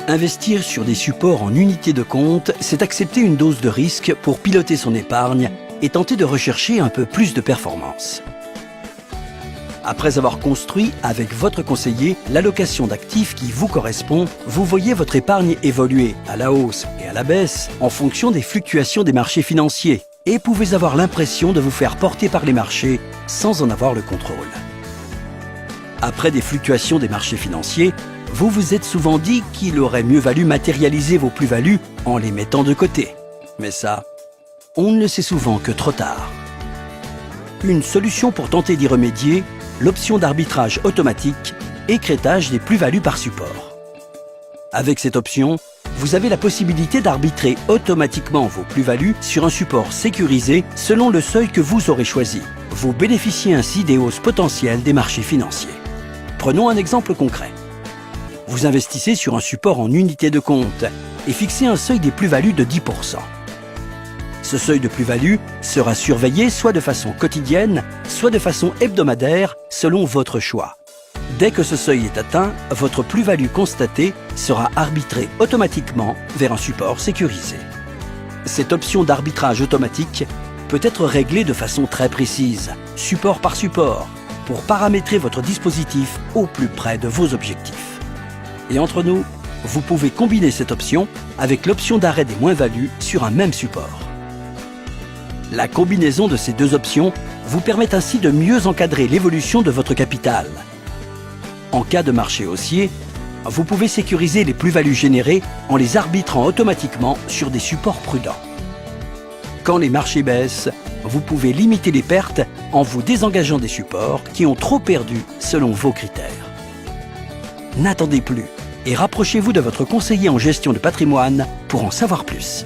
Investir sur des supports en unité de compte, c'est accepter une dose de risque pour piloter son épargne et tenter de rechercher un peu plus de performance. Après avoir construit avec votre conseiller l'allocation d'actifs qui vous correspond, vous voyez votre épargne évoluer à la hausse et à la baisse en fonction des fluctuations des marchés financiers et pouvez avoir l'impression de vous faire porter par les marchés sans en avoir le contrôle. Après des fluctuations des marchés financiers, vous vous êtes souvent dit qu'il aurait mieux valu matérialiser vos plus-values en les mettant de côté. Mais ça, on ne le sait souvent que trop tard. Une solution pour tenter d'y remédier, l'option d'arbitrage automatique, écrêtage des plus-values par support. Avec cette option, vous avez la possibilité d'arbitrer automatiquement vos plus-values sur un support sécurisé selon le seuil que vous aurez choisi. Vous bénéficiez ainsi des hausses potentielles des marchés financiers. Prenons un exemple concret. Vous investissez sur un support en unité de compte et fixez un seuil des plus-values de 10%. Ce seuil de plus-value sera surveillé soit de façon quotidienne, soit de façon hebdomadaire, selon votre choix. Dès que ce seuil est atteint, votre plus-value constatée sera arbitrée automatiquement vers un support sécurisé. Cette option d'arbitrage automatique peut être réglée de façon très précise, support par support, pour paramétrer votre dispositif au plus près de vos objectifs. Et entre nous, vous pouvez combiner cette option avec l'option d'arrêt des moins-values sur un même support. La combinaison de ces deux options vous permet ainsi de mieux encadrer l'évolution de votre capital. En cas de marché haussier, vous pouvez sécuriser les plus-values générées en les arbitrant automatiquement sur des supports prudents. Quand les marchés baissent, vous pouvez limiter les pertes en vous désengageant des supports qui ont trop perdu selon vos critères. N'attendez plus et rapprochez-vous de votre conseiller en gestion de patrimoine pour en savoir plus.